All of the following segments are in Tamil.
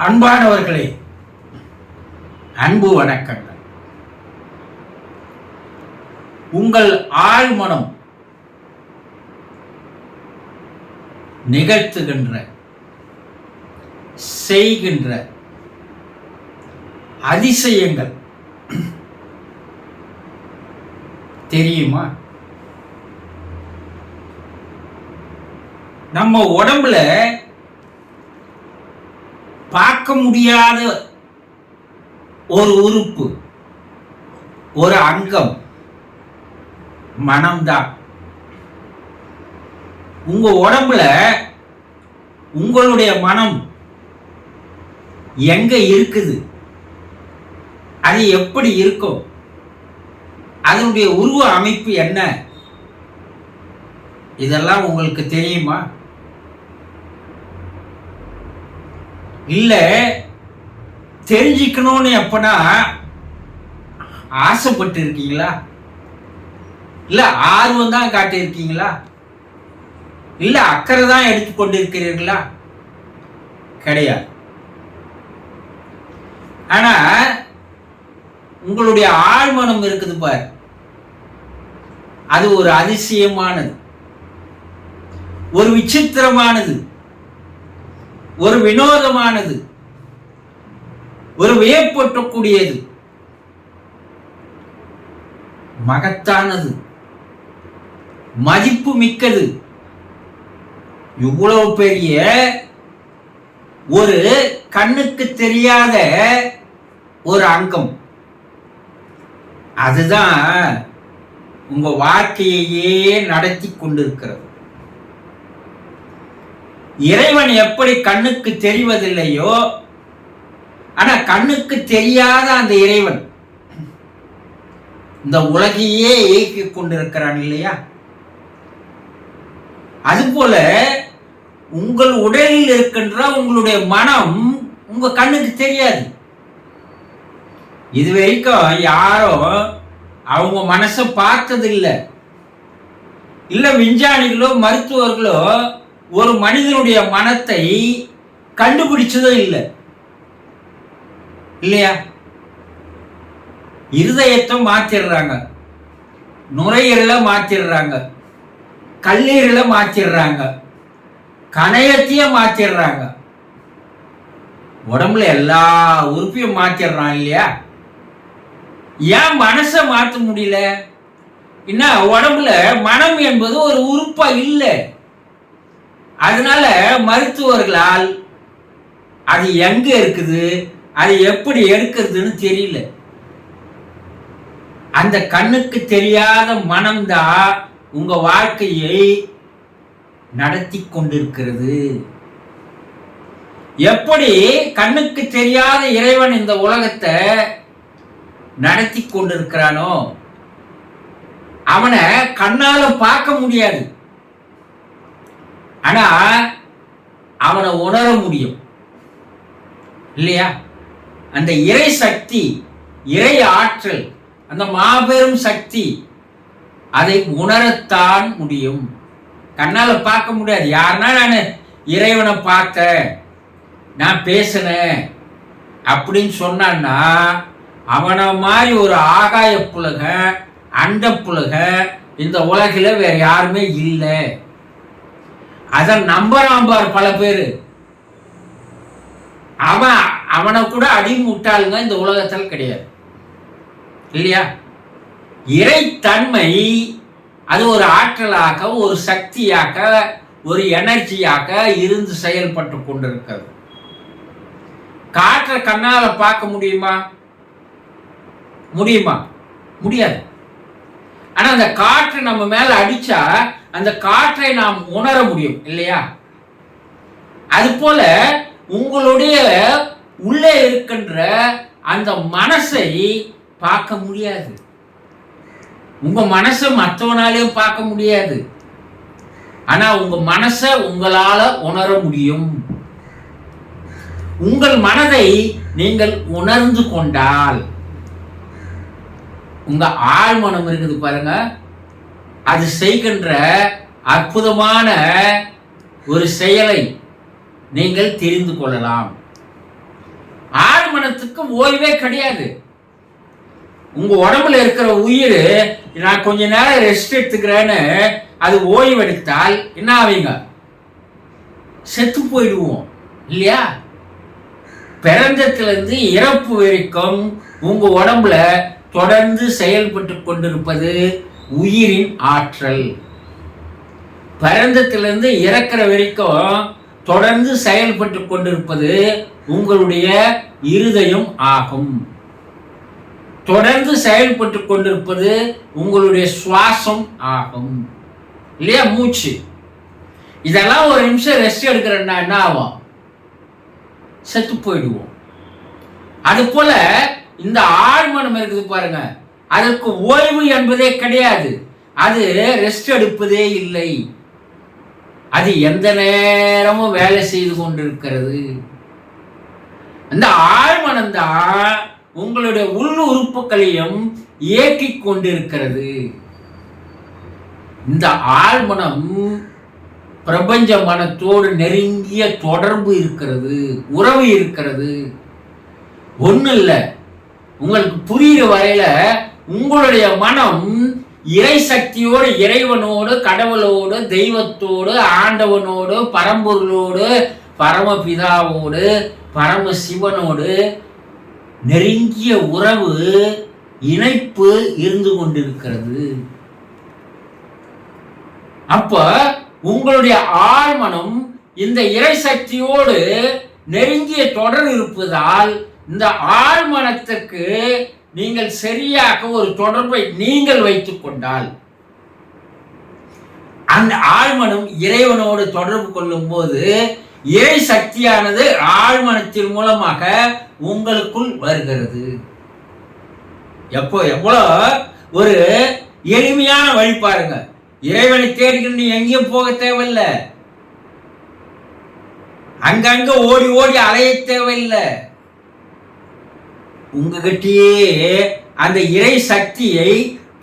அன்பானவர்களே, அன்பு வணக்கங்கள். உங்கள் ஆழ்மனம் நிகழ்த்துகின்ற, செய்கின்ற அதிசயங்கள் தெரியுமா? நம்ம உடம்புல பார்க்க முடியாத ஒரு உறுப்பு, ஒரு அங்கம் மனம்தான். உங்க உடம்புல உங்களுடைய மனம் எங்க இருக்குது, அது எப்படி இருக்கும், அதனுடைய உருவ அமைப்பு என்ன, இதெல்லாம் உங்களுக்கு தெரியுமா? இல்ல தெரிஞ்சுக்கணும்னு எப்பனா ஆசைப்பட்டு இருக்கீங்களா? இல்ல ஆர்வம் தான் காட்டியிருக்கீங்களா? இல்ல அக்கறை தான் எடுத்துக்கொண்டு இருக்கிறீர்களா? கிடையாது. ஆனா உங்களுடைய ஆழ்மனம் இருக்குது பாரு, அது ஒரு அதிசயமானது, ஒரு விசித்திரமானது, ஒரு வினோதமானது, ஒரு வியப்பூட்டக்கூடியது, மகத்தானது, மதிப்பு மிக்கது. இவ்வளவு பெரிய ஒரு கண்ணுக்கு தெரியாத ஒரு அங்கம், அதுதான் உங்க வாழ்க்கையே நடத்தி கொண்டிருக்கிறது. இறைவன் எப்படி கண்ணுக்கு தெரிவதில்லையோ, ஆனா கண்ணுக்கு தெரியாத அந்த இறைவன் இந்த உலகையே இயக்கிக் கொண்டிருக்கிறான் இல்லையா? அதுபோல உங்கள் உடலில் இருக்கின்ற உங்களுடைய மனம் உங்க கண்ணுக்கு தெரியாது. இது வரைக்கும் யாரும் அவங்க மனசை பார்த்தது இல்லை. இல்ல விஞ்ஞானிகளோ மருத்துவர்களோ ஒரு மனிதனுடைய மனத்தை கண்டுபிடிச்சதும் இல்லை இல்லையா? இருதயத்தை மாத்திடுறாங்க, நுரையீரலை மாத்திடுறாங்க, கல்லீரலை மாத்திடுறாங்க, கணையத்தையும் மாத்திடுறாங்க, உடம்புல எல்லா உறுப்பையும் மாத்திடுறான் இல்லையா? ஏன் மனசை மாற்ற முடியல? என்ன உடம்புல மனம் என்பது ஒரு உறுப்பா இல்லை. அதனால மருத்துவர்களால் அது எங்க இருக்குது, அது எப்படி எடுக்கிறதுன்னு தெரியல. அந்த கண்ணுக்கு தெரியாத மனம்தான் உங்க வாழ்க்கையை நடத்தி கொண்டிருக்கிறது. எப்படி கண்ணுக்கு தெரியாத இறைவன் இந்த உலகத்தை நடத்தி கொண்டிருக்கிறானோ, அவனை கண்ணால பார்க்க முடியாது, ஆனா அவனை உணர முடியும் இல்லையா? அந்த இறை சக்தி, இறை ஆற்றல், அந்த மாபெரும் சக்தி, அதை உணரத்தான் முடியும். கண்ணால பார்க்க முடியாது. யாருன்னா நான் இறைவனை பார்த்தேன், நான் பேசினேன் அப்படின்னு சொன்னான்னா, அவனை மாதிரி ஒரு ஆகாய புலக, அண்ட புலக இந்த உலகில வேற யாருமே இல்லை. அத நம்புறான் பார் பல பேரு. அவனை கூட அடிமுட்டாளுங்க இந்த உலகத்தில் கிடையாது இல்லையா? இறைத்தன்மை அது ஒரு ஆற்றலாக, ஒரு சக்தியாக, ஒரு எனர்ஜியாக இருந்து செயல்பட்டு கொண்டிருக்கிறது. காற்றை கண்ணால பார்க்க முடியுமா? முடியாது. ஆனா அந்த காற்று நம்ம மேல அடிச்சா அந்த காற்றை நாம் உணர முடியும் இல்லையா? அது போல உங்களுடைய உள்ளே இருக்கின்ற அந்த மனசை பார்க்க முடியாது. உங்க மனசை மற்றவனாலையும் பார்க்க முடியாது, ஆனா உங்க மனசை உங்களால உணர முடியும். உங்கள் மனதை நீங்கள் உணர்ந்து கொண்டால், உங்க ஆழ்மனம் இருக்குது பாருங்க, அது செய்கின்ற அற்புதமான ஒரு செயலை நீங்கள் தெரிந்து கொள்ளலாம். ஆழ்மனத்துக்கு ஓய்வே கிடையாது. உங்க உடம்புல இருக்கிற உயிர் நான் கொஞ்ச நேரம் ரெஸ்ட் எடுத்துக்கிறேன்னு அது ஓய்வெடுத்தால் என்ன ஆவீங்க? செத்து போயிடுவோம் இல்லையா? பிறந்தத்திலிருந்து இறப்பு வரைக்கும் உங்க உடம்புல தொடர்ந்து செயல்பட்டு கொண்டிருப்பது உயிரின் ஆற்றல். பிறந்தத்திலிருந்து இறக்கிற வரைக்கும் தொடர்ந்து செயல்பட்டு கொண்டிருப்பது உங்களுடைய இருதயம் ஆகும். தொடர்ந்து செயல்பட்டு கொண்டிருப்பது உங்களுடைய சுவாசம் ஆகும் இல்லையா? மூச்சு. இதெல்லாம் ஒரு நிமிஷம் ரெஸ்ட் எடுக்கிறேன்னா என்ன ஆகும்? செத்து போயிடுவோம். அது போல இந்த ஆழ்மனம் இருக்குது பாருங்க, அதற்கு ஓய்வு என்பதே கிடையாது. அது ரெஸ்ட் எடுப்பதே இல்லை. அது எந்த நேரமும் வேலை செய்து கொண்டிருக்கிறது. அந்த ஆழ்மனம் தான் உங்களுடைய உள் உறுப்புகளையும் இயக்கிக் கொண்டிருக்கிறது. இந்த ஆழ்மனம் பிரபஞ்ச மனத்தோடு நெருங்கிய தொடர்பு இருக்கிறது, உறவு இருக்கிறது. ஒண்ணு இல்ல, உங்களுக்கு புரியுற வரையில உங்களுடைய மனம் இறை சக்தியோடு, இறைவனோடு, கடவுளோடு, தெய்வத்தோடு, ஆண்டவனோடு, பரம்பொருளோடு, பரமபிதாவோடு, பரம சிவனோடு நெருங்கிய உறவு, இணைப்பு இருந்து கொண்டிருக்கிறது. அப்ப உங்களுடைய ஆழ்மனம் இந்த இறை சக்தியோடு நெருங்கிய தொடர் இருப்பதால் இந்த ஆழ்மனத்திற்கு நீங்கள் சரியாக ஒரு தொடர்பை நீங்கள் வைத்துக் கொண்டால், அந்த ஆழ்மனம் இறைவனோடு தொடர்பு கொள்ளும் போது இறை சக்தியானது ஆழ்மனத்தின் மூலமாக உங்களுக்குள் வருகிறது. எவ்வளவு ஒரு எளிமையான வழி பாருங்க. இறைவனை தேடிக்கிட்டு நீ எங்கேயும் போக தேவையில்லை, அங்கங்க ஓடி ஓடி அலைய தேவையில்லை. உங்ககிட்டயே அந்த இறை சக்தியை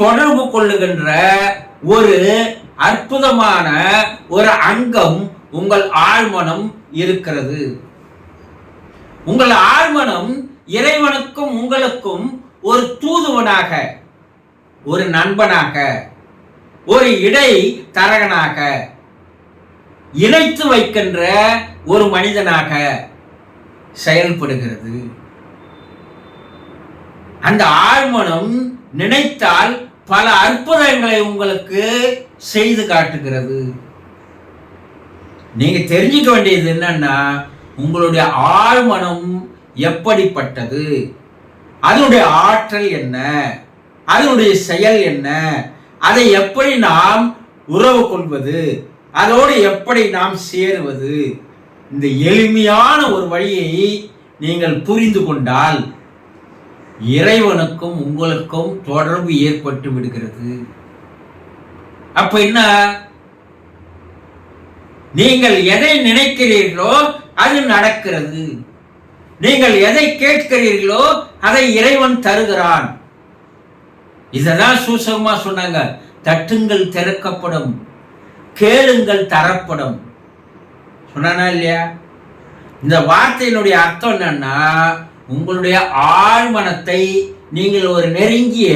தொடர்பு கொள்ளுகின்ற ஒரு அற்புதமான ஒரு அங்கம் உங்கள் ஆழ்மனம் இருக்கிறது. உங்கள் ஆழ்மனம் இறைவனுக்கும் உங்களுக்கும் ஒரு தூதுவனாக, ஒரு நண்பனாக, ஒரு இடை தரகனாக, இணைத்து வைக்கின்ற ஒரு மனிதனாக செயல்படுகிறது. அந்த ஆழ்மனம் நினைத்தால் பல அற்புதங்களை உங்களுக்கு செய்து காட்டுகிறது. நீங்க தெரிஞ்சுக்க வேண்டியது என்னன்னா, உங்களுடைய ஆழ்மனம் எப்படிப்பட்டது, அதனுடைய ஆற்றல் என்ன, அதனுடைய செயல் என்ன, அதை எப்படி நாம் உறவு கொள்வது, அதோடு எப்படி நாம் சேருவது, இந்த எளிமையான ஒரு வழியை நீங்கள் புரிந்து கொண்டால் இறைவனுக்கும் உங்களுக்கும் தொடர்பு ஏற்பட்டு விடுகிறது. அப்ப என்ன, நீங்கள் எதை நினைக்கிறீர்களோ அது நடக்கிறது. நீங்கள் எதை கேட்கிறீர்களோ அதை இறைவன் தருகிறான். இததான் சூசகமா சொன்னாங்க, தட்டுங்கள் திறக்கப்படும், கேளுங்கள் தரப்படும். சொன்னா இல்லையா? இந்த வார்த்தையினுடைய அர்த்தம் என்னன்னா, உங்களுடைய ஆழ்மனத்தை நீங்கள் ஒரு நெருங்கிய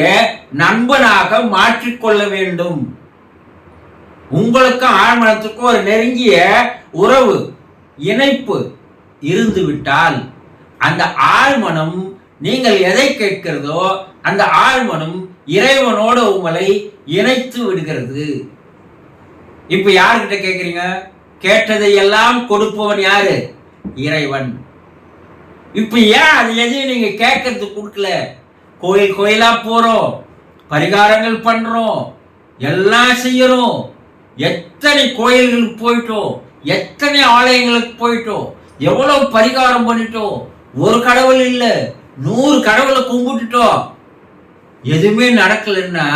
நண்பனாக மாற்றிக்கொள்ள வேண்டும். உங்களுக்கும் ஆழ்மனத்துக்கும் ஒரு நெருங்கிய உறவு, இணைப்பு இருந்துவிட்டால் அந்த ஆழ்மனம் நீங்கள் எதை கேட்கிறதோ அந்த ஆழ்மனம் இறைவனோடு உங்களை இணைத்து விடுகிறது. இப்ப யாருக்கிட்ட கேட்கிறீங்க? கேட்டதை எல்லாம் கொடுப்பவன் யாரு? இறைவன். இப்ப ஏன் அது எதையும் நீங்க கேட்கறது கொடுக்கல? கோயில் கோயிலா போறோம், பரிகாரங்கள் பண்றோம், எல்லாம் செய்யறோம். எத்தனை கோயில்களுக்கு போயிட்டோம், எத்தனை ஆலயங்களுக்கு போயிட்டோம், எவ்வளவு பரிகாரம் பண்ணிட்டோம். ஒரு கடவுள் இல்ல, 100 கடவுளை கும்பிட்டுட்டோம். எதுவுமே நடக்கலன்னா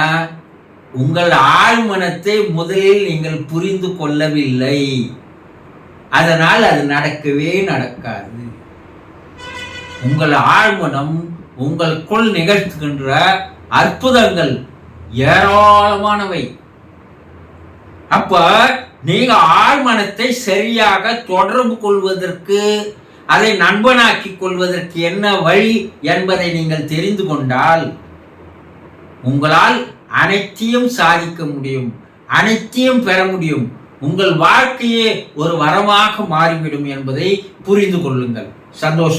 உங்கள் ஆழ்மனத்தை முதலில் நீங்கள் புரிந்து கொள்ளவில்லை. அதனால் அது நடக்கவே நடக்காது. உங்கள் ஆழ்மனம் உங்களுக்குள் நிகழ்த்துகின்ற அற்புதங்கள் ஏராளமானவை. அப்ப நீங்க ஆழ்மனத்தை சரியாக தொடர்பு கொள்வதற்கு, அதை நண்பனாக்கிக் கொள்வதற்கு என்ன வழி என்பதை நீங்கள் தெரிந்து கொண்டால் உங்களால் அனைத்தையும் சாதிக்க முடியும், அனைத்தையும் பெற முடியும். உங்கள் வாழ்க்கையே ஒரு வரமாக மாறிவிடும் என்பதை புரிந்து கொள்ளுங்கள். சந்தோஷம்.